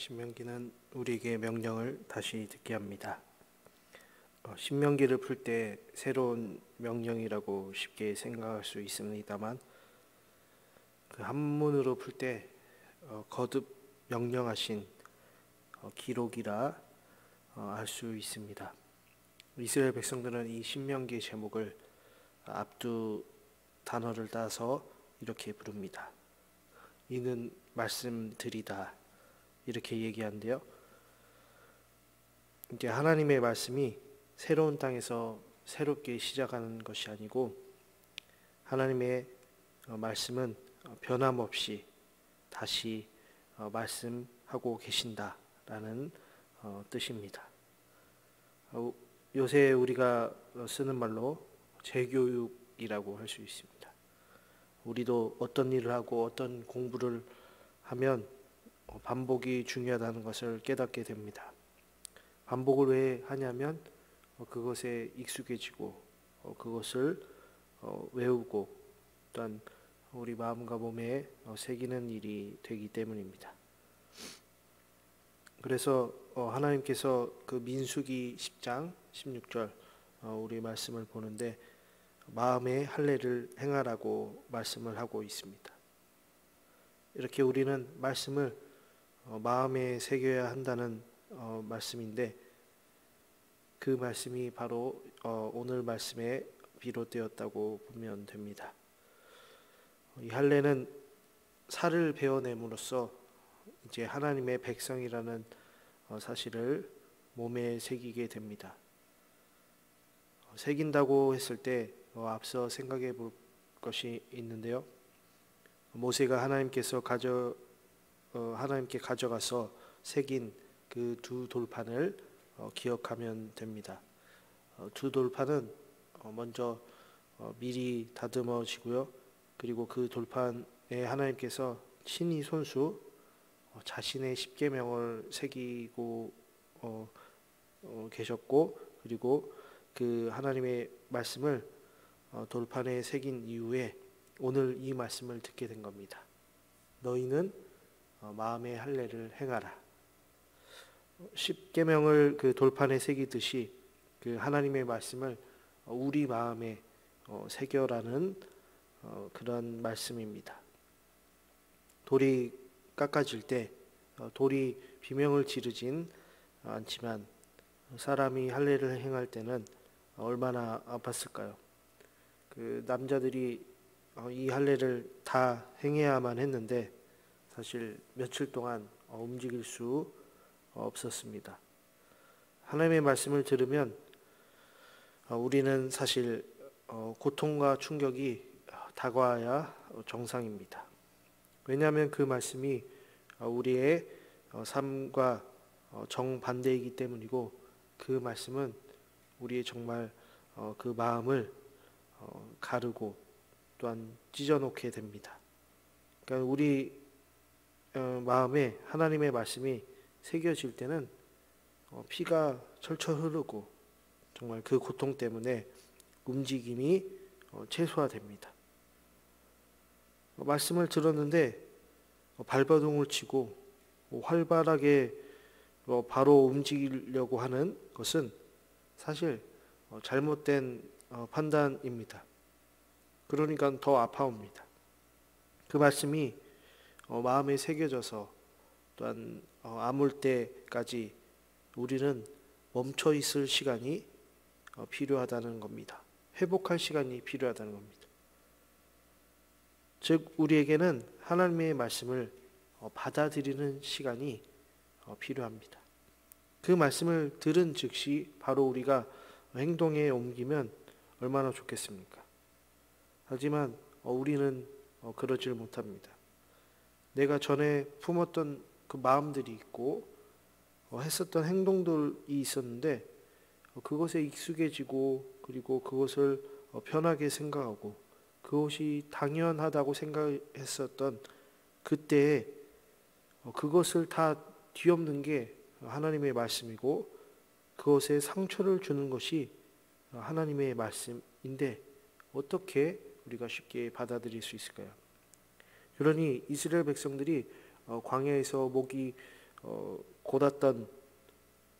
신명기는 우리에게 명령을 다시 듣게 합니다. 신명기를 풀 때 새로운 명령이라고 쉽게 생각할 수 있습니다만 그 한문으로 풀 때 거듭 명령하신 기록이라 알 수 있습니다. 이스라엘 백성들은 이 신명기의 제목을 앞두 단어를 따서 이렇게 부릅니다. 이는 말씀들이다, 이렇게 얘기하는데요. 이제 하나님의 말씀이 새로운 땅에서 새롭게 시작하는 것이 아니고 하나님의 말씀은 변함없이 다시 말씀하고 계신다라는 뜻입니다. 요새 우리가 쓰는 말로 재교육이라고 할 수 있습니다. 우리도 어떤 일을 하고 어떤 공부를 하면 반복이 중요하다는 것을 깨닫게 됩니다. 반복을 왜 하냐면 그것에 익숙해지고 그것을 외우고 또한 우리 마음과 몸에 새기는 일이 되기 때문입니다. 그래서 하나님께서 그 민수기 10장 16절 우리 말씀을 보는데 마음의 할례를 행하라고 말씀을 하고 있습니다. 이렇게 우리는 말씀을 마음에 새겨야 한다는 말씀인데 그 말씀이 바로 오늘 말씀에 비롯되었다고 보면 됩니다. 이 할례는 살을 베어냄으로써 이제 하나님의 백성이라는 사실을 몸에 새기게 됩니다. 새긴다고 했을 때 앞서 생각해 볼 것이 있는데요. 모세가 하나님께 가져가서 새긴 그 두 돌판을 기억하면 됩니다. 두 돌판은 먼저 미리 다듬어지고요. 그리고 그 돌판에 하나님께서 친히 손수 자신의 십계명을 새기고 계셨고, 그리고 그 하나님의 말씀을 돌판에 새긴 이후에 오늘 이 말씀을 듣게 된 겁니다. 너희는 마음의 할례를 행하라. 십계명을 그 돌판에 새기듯이 그 하나님의 말씀을 우리 마음에 새겨라는 그런 말씀입니다. 돌이 깎아질 때 돌이 비명을 지르진 않지만 사람이 할례를 행할 때는 얼마나 아팠을까요? 그 남자들이 이 할례를 다 행해야만 했는데 사실 며칠 동안 움직일 수 없었습니다. 하나님의 말씀을 들으면 우리는 사실 고통과 충격이 다가와야 정상입니다. 왜냐하면 그 말씀이 우리의 삶과 정반대이기 때문이고 그 말씀은 우리의 정말 그 마음을 가르고 또한 찢어놓게 됩니다. 그러니까 우리 마음에 하나님의 말씀이 새겨질 때는 피가 철철 흐르고 정말 그 고통 때문에 움직임이 최소화됩니다. 말씀을 들었는데 발버둥을 치고 활발하게 바로 움직이려고 하는 것은 사실 잘못된 판단입니다. 그러니까 더 아파옵니다. 그 말씀이 마음에 새겨져서 또한 아물 때까지 우리는 멈춰 있을 시간이 필요하다는 겁니다. 회복할 시간이 필요하다는 겁니다. 즉 우리에게는 하나님의 말씀을 받아들이는 시간이 필요합니다. 그 말씀을 들은 즉시 바로 우리가 행동에 옮기면 얼마나 좋겠습니까? 하지만 우리는 그러질 못합니다. 내가 전에 품었던 그 마음들이 있고 했었던 행동들이 있었는데 그것에 익숙해지고 그리고 그것을 편하게 생각하고 그것이 당연하다고 생각했었던 그때에 그것을 다 뒤엎는 게 하나님의 말씀이고 그것에 상처를 주는 것이 하나님의 말씀인데 어떻게 우리가 쉽게 받아들일 수 있을까요? 그러니 이스라엘 백성들이 광야에서 목이 곧았던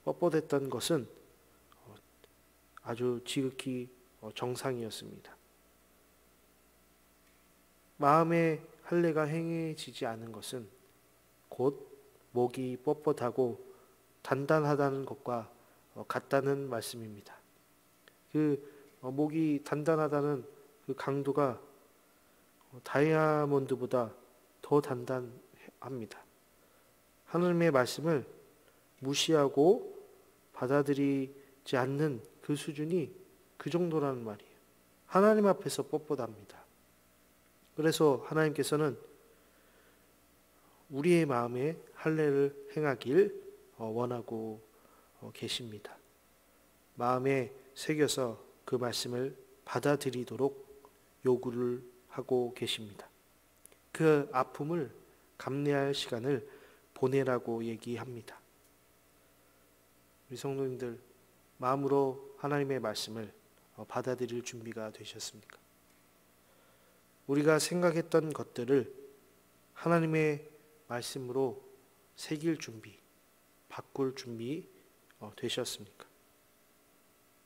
뻣뻣했던 것은 아주 지극히 정상이었습니다. 마음의 할례가 행해지지 않은 것은 곧 목이 뻣뻣하고 단단하다는 것과 같다는 말씀입니다. 그 목이 단단하다는 그 강도가 다이아몬드보다 더 단단합니다. 하나님의 말씀을 무시하고 받아들이지 않는 그 수준이 그 정도라는 말이에요. 하나님 앞에서 뻣뻣합니다. 그래서 하나님께서는 우리의 마음에 할례를 행하길 원하고 계십니다. 마음에 새겨서 그 말씀을 받아들이도록 요구를 하고 계십니다. 그 아픔을 감내할 시간을 보내라고 얘기합니다. 우리 성도님들, 마음으로 하나님의 말씀을 받아들일 준비가 되셨습니까? 우리가 생각했던 것들을 하나님의 말씀으로 새길 준비, 바꿀 준비 되셨습니까?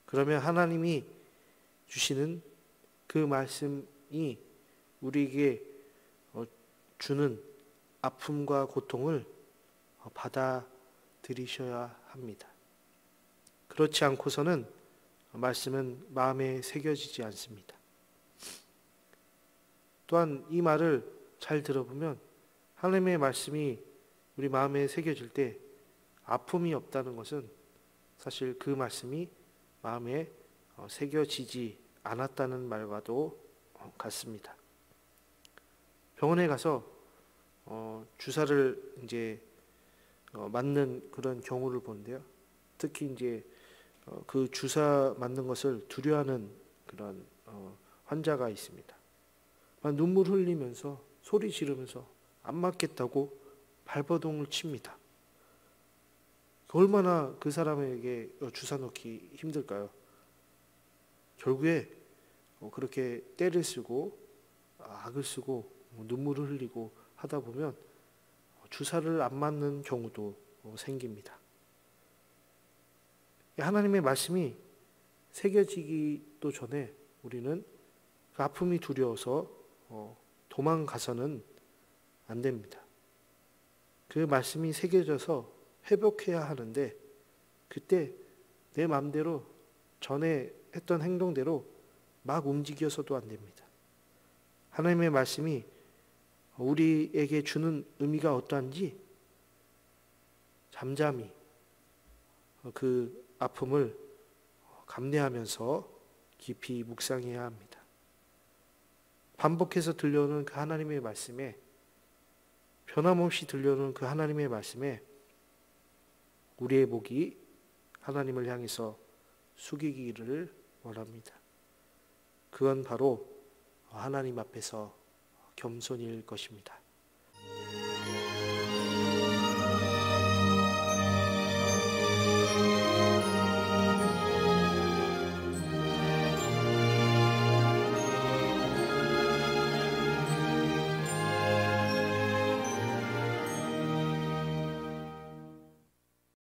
그러면 하나님이 주시는 그 말씀이 우리에게 주는 아픔과 고통을 받아들이셔야 합니다. 그렇지 않고서는 말씀은 마음에 새겨지지 않습니다. 또한 이 말을 잘 들어보면 하나님의 말씀이 우리 마음에 새겨질 때 아픔이 없다는 것은 사실 그 말씀이 마음에 새겨지지 않았다는 말과도 같습니다. 병원에 가서 주사를 이제 맞는 그런 경우를 보는데요. 특히 이제 그 주사 맞는 것을 두려워하는 그런 환자가 있습니다. 막 눈물 흘리면서 소리 지르면서 안 맞겠다고 발버둥을 칩니다. 얼마나 그 사람에게 주사 놓기 힘들까요? 결국에 그렇게 때를 쓰고 악을 쓰고 눈물을 흘리고 하다 보면 주사를 안 맞는 경우도 생깁니다. 하나님의 말씀이 새겨지기도 전에 우리는 그 아픔이 두려워서 도망가서는 안 됩니다. 그 말씀이 새겨져서 회복해야 하는데 그때 내 마음대로 전에 했던 행동대로 막 움직여서도 안 됩니다. 하나님의 말씀이 우리에게 주는 의미가 어떠한지 잠잠히 그 아픔을 감내하면서 깊이 묵상해야 합니다. 반복해서 들려오는 그 하나님의 말씀에, 변함없이 들려오는 그 하나님의 말씀에 우리의 목이 하나님을 향해서 숙이기를 원합니다. 그건 바로 하나님 앞에서 겸손일 것입니다.